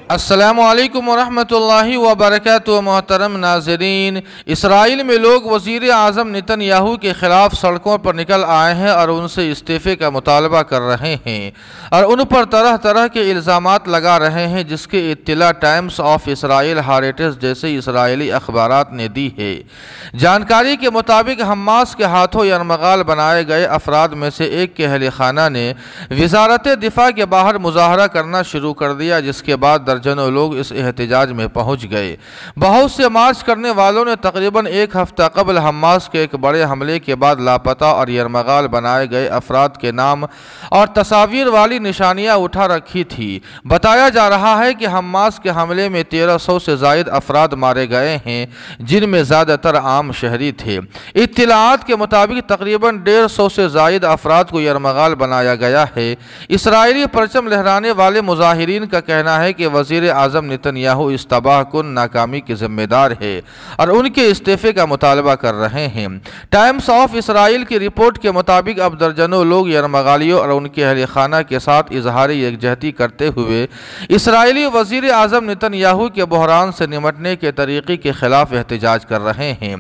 अस्सलामु अलैकुम वरहमतुल्लाहि वबरकातुहू। मोहतरम नाज़रीन, इसराइल में लोग वज़ीर आज़म नेतन्याहू के ख़िलाफ़ सड़कों पर निकल आए हैं और उनसे इस्तीफ़े का मुतालबा कर रहे हैं और उन पर तरह तरह के इल्ज़ामात लगा रहे हैं, जिसकी इत्तला टाइम्स ऑफ इसराइल हारेटेस जैसे इसराइली अखबारात ने दी है। जानकारी के मुताबिक हमास के हाथों यरमगाल बनाए गए अफराद में से एक के अहल खाना ने वज़ारत दिफा के बाहर मुज़ाहरा करना शुरू कर दिया, जिसके बाद दर्जनों लोग इस एहतजाज में पहुंच गए। बहुत से मार्च करने वालों ने तकरीबन एक हफ्ता कबल हमास के एक बड़े हमले के बाद लापता और यरमगाल बनाए गए अफराद के नाम और तस्वीर वाली निशानियां उठा रखी थी। बताया जा रहा है कि हमास के हमले में 1300 से ज़ायद अफराद मारे गए हैं, जिनमें ज़्यादातर आम शहरी थे। इत्तलाआत के मुताबिक तकरीबन 150 से ज़ायद अफराद को यरमगाल बनाया गया है। इसराइली परचम लहराने वाले मुजाहिरीन का कहना है कि वज़ीर आज़म नेतन्याहू इस तबाहकुन नाकामी के ज़िम्मेदार है और उनके इस्तीफ़े का मुतालबा कर रहे हैं। टाइम्स ऑफ इसराइल की रिपोर्ट के मुताबिक अब दर्जनों लोग यरमगालियों और उनके अहल खाना के साथ इजहार यकजहती करते हुए इसराइली वज़ीर आज़म नेतन्याहू के बहरान से निमटने के तरीक़े के ख़िलाफ़ एहतजाज कर रहे हैं।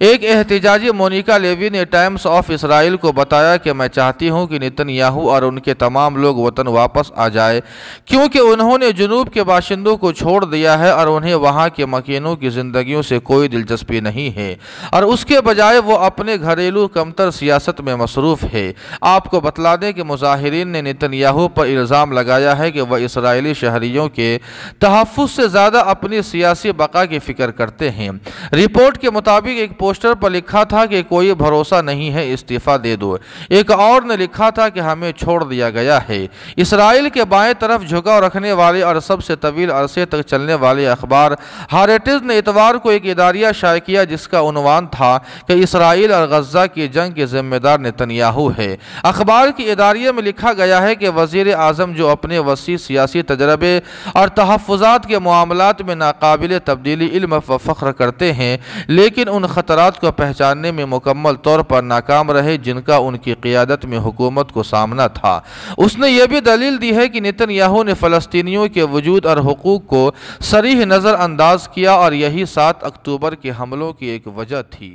एक एहतजाजी मोनिका लेवी ने टाइम्स ऑफ इसराइल को बताया कि मैं चाहती हूँ कि नेतन्याहू और उनके तमाम लोग वतन वापस आ जाए, क्योंकि उन्होंने जुनूब के बाशिंदों को छोड़ दिया है और उन्हें वहाँ के मकीनों की ज़िंदगियों से कोई दिलचस्पी नहीं है और उसके बजाय वो अपने घरेलू कमतर सियासत में मसरूफ़ है। आपको बतला दें कि मुजाहिरीन ने नेतन्याहू पर इल्ज़ाम लगाया है कि वह इसराइली शहरियों के तहफ़्फ़ुज़ से ज़्यादा अपनी सियासी बका की फ़िक्र करते हैं। रिपोर्ट के मुताबिक एक पोस्टर पर लिखा था कि कोई भरोसा नहीं है, इस्तीफ़ा दे दो। एक और ने लिखा था कि हमें छोड़ दिया गया है। इसराइल के बाएं तरफ झुकाव रखने वाले और सबसे तवील अरसे तक चलने वाले अखबार हारेटेस ने इतवार को एक इदारिया शाया किया, जिसका उन्वान था कि इसराइल और गज़ा की जंग के ज़िम्मेदार नेतन्याहू है। अखबार की इदारिये में लिखा गया है कि वज़ीर आज़म जो अपने वसी सियासी तजर्बे और तहफ़्फ़ुज़ात के मामलात में नाकाबिल तब्दीली इल्म व फ़ख्र करते हैं, लेकिन उन ख़तरात को पहचानने में मुकम्मल तौर पर नाकाम रहे जिनका उनकी क़ियादत में हुकूमत को सामना था। उसने यह भी दलील दी है कि नेतन्याहू ने फ़लस्तीनियों के वजूद और हुकूक को सरीह नज़र अंदाज किया और यही 7 अक्टूबर के हमलों की एक वजह थी।